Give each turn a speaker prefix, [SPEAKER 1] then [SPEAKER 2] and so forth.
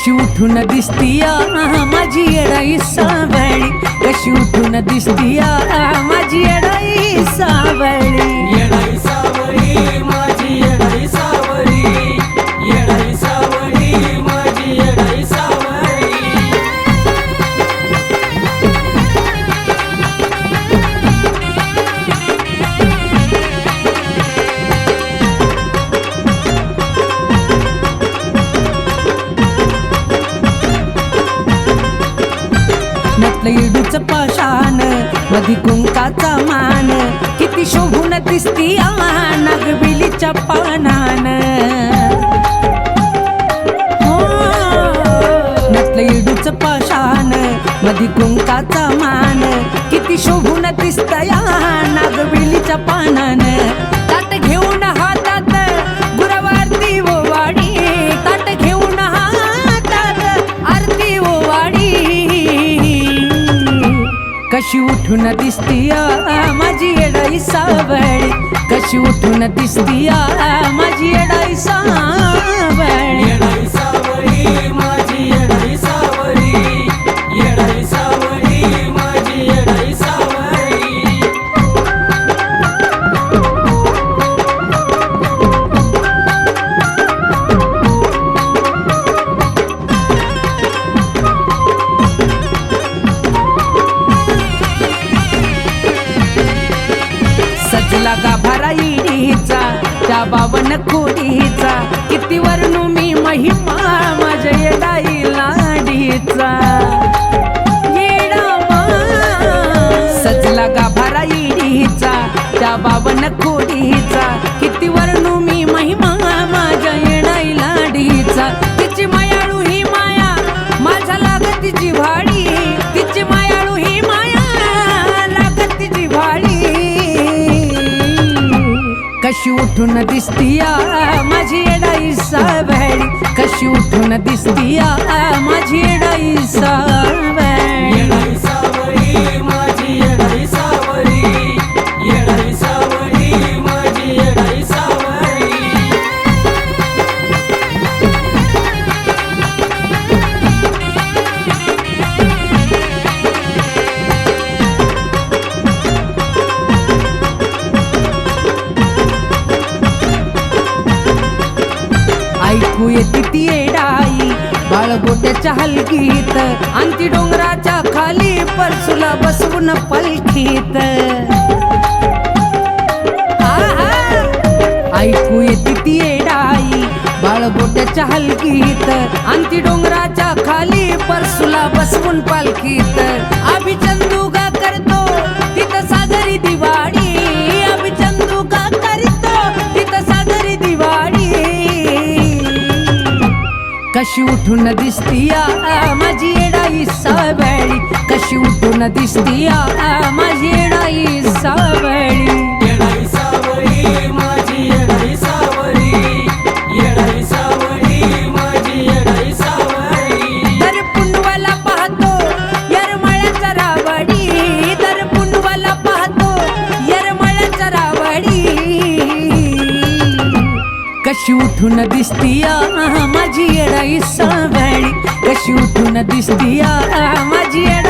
[SPEAKER 1] कशी उठून दिसतीया माझी येडाई सावळी, कशी उठून दिसतीया माझी येडाई सावळी,
[SPEAKER 2] येडाई सावळी माझी येडाई सावळी, येडाई सावळी माझी येडाई सावळी.
[SPEAKER 1] नटलं इडूच पाषाण मधी कुंकाचा मान, किती शोभून दिसती नागबिलीच्या पानान. नटलं इडूच पाषाण मधी कुंकाचा मान, किती शोभून दिसतया नागबिलीच्या पानान. ताट घेऊन हातात गुरवारती ओवाडी, ताट घेऊन हातात आरती ओवाडी, कशी उठून दिसतीया माझी येडाई सावळी, कशी उठून दिसतीया माझी येडाई सावळी.
[SPEAKER 2] येडाई सावळी माझी येडाई सावळी, येडाई सावळी माझी येडाई सावळी.
[SPEAKER 1] सजला गाभारा इडीचा त्या बावन खोडीचा, किती वर्णू मी महिमा माझ्या येडाई लाडीचा. सजला गाभारा इडीचा त्या बावन खोडीचा, किती वर्णू मी महिमा माझ्या येडाई लाडीचा. तिची मायाळू ही माया माझ्या लागत तिची भाडी, तिची मायाळू ही माया लागत तिची भाडी, कशी उठून दिसतीया माझी येडाई सावळी, कशी उठून दिसतीया माझी येडाई सावळी.
[SPEAKER 2] येडाई सावळी माझी येडाई सावळी, येडाई सावळी माझी येडाई सावळी.
[SPEAKER 1] ऐकू येते ती येडाई बाळगोट्याच्या हलगीत, अंती डोंगराच्या खाली परसुला बसवून पलखीत. ऐकू येते ती येडाई बाळगोट्याच्या हलगीत, अंती डोंगराच्या खाली परसुला बसवून पालखीत. अभिचंदुगा करतो तिथं सागरी दिवाळी, अभिचंदुगा करतो तिथं सागरी दिवाळी, कशी उठून दिसतीया माझी येडाई सावळी, कशी उठून दिसतीया माझी येडाई सावळी.
[SPEAKER 2] येडाई सावळी माझी येडाई सावळी, येडाई सावळी माझी येडाई सावळी.
[SPEAKER 1] दर पुंडवाला पाहतो येरमाळ्याचा रावडी, दर पुंडवाला पाहतो येरमाळ्याचा रावडी, कशी उठून दिसतीया माझी येडाई सावळी, कशी उठून दिसतीया माझी येडाई